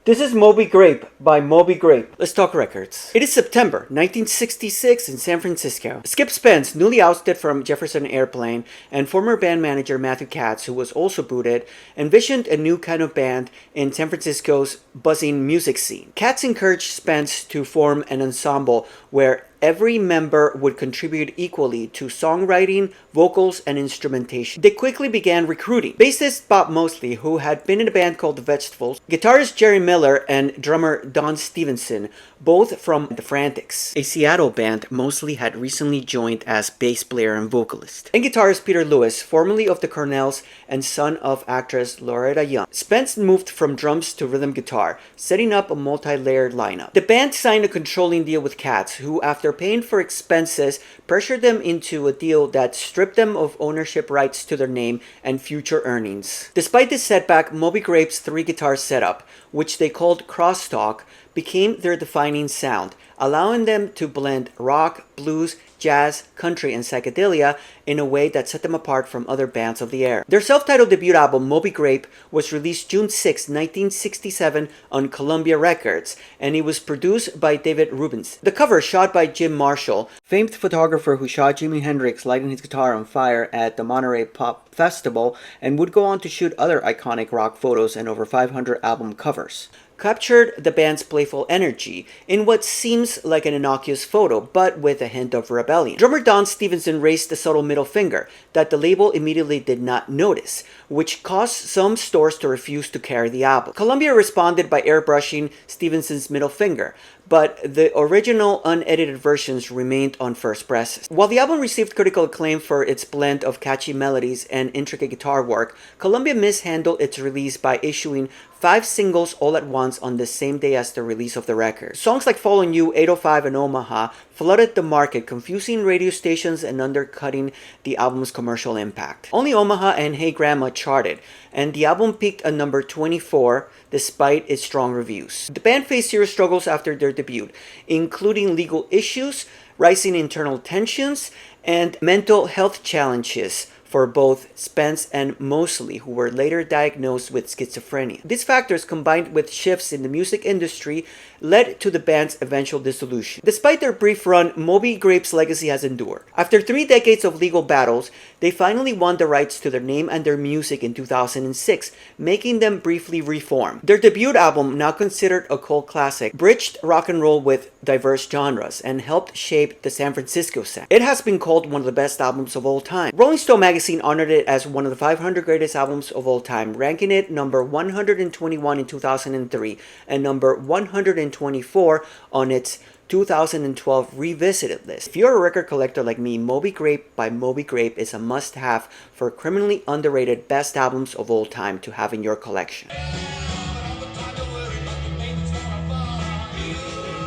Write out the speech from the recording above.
This is Moby Grape by Moby Grape. Let's talk records. It is September 1966 in San Francisco. Skip Spence, newly ousted from Jefferson Airplane, and former band manager Matthew Katz, who was also booted, envisioned a new kind of band in San Francisco's buzzing music scene. Katz encouraged Spence to form an ensemble where every member would contribute equally to songwriting, vocals, and instrumentation. They quickly began recruiting. Bassist Bob Mosley, who had been in a band called The Vegetables, guitarist Jerry Miller, and drummer Don Stevenson, both from The Frantics, a Seattle band Mosley had recently joined as bass player and vocalist, and guitarist Peter Lewis, formerly of the Cornells and son of actress Loretta Young. Spence moved from drums to rhythm guitar, setting up a multi-layered lineup. The band signed a controlling deal with Katz, who, after paying for expenses, pressured them into a deal that stripped them of ownership rights to their name and future earnings. Despite this setback, Moby Grape's three-guitar setup, which they called crosstalk, became their defining sound, allowing them to blend rock, blues, jazz, country, and psychedelia in a way that set them apart from other bands of the era. Their self-titled debut album, Moby Grape, was released June 6, 1967 on Columbia Records, and it was produced by David Rubens. The cover, shot by Jim Marshall, famed photographer who shot Jimi Hendrix lighting his guitar on fire at the Monterey Pop Festival, and would go on to shoot other iconic rock photos and over 500 album covers, captured the band's playful energy in what seems like an innocuous photo, but with a hint of rebellion. Drummer Don Stevenson raised a subtle middle finger that the label immediately did not notice, which caused some stores to refuse to carry the album. Columbia responded by airbrushing Stevenson's middle finger, but the original unedited versions remained on first presses. While the album received critical acclaim for its blend of catchy melodies and intricate guitar work, Columbia mishandled its release by issuing 5 singles all at once on the same day as the release of the record. Songs like Following You, 805, and Omaha flooded the market, confusing radio stations and undercutting the album's commercial impact. Only Omaha and Hey Grandma charted, and the album peaked at number 24 despite its strong reviews. The band faced serious struggles after their debut, including legal issues, rising internal tensions, and mental health challenges for both Spence and Mosley, who were later diagnosed with schizophrenia. These factors, combined with shifts in the music industry, led to the band's eventual dissolution. Despite their brief run, Moby Grape's legacy has endured. After 3 decades of legal battles, they finally won the rights to their name and their music in 2006, making them briefly reform. Their debut album, now considered a cult classic, bridged rock and roll with diverse genres and helped shape the San Francisco sound. It has been called one of the best albums of all time. Rolling Stone magazine honored it as one of the 500 greatest albums of all time, ranking it number 121 in 2003 and number 124 on its 2012 revisited list. If you're a record collector like me, Moby Grape by Moby Grape is a must-have for criminally underrated best albums of all time to have in your collection.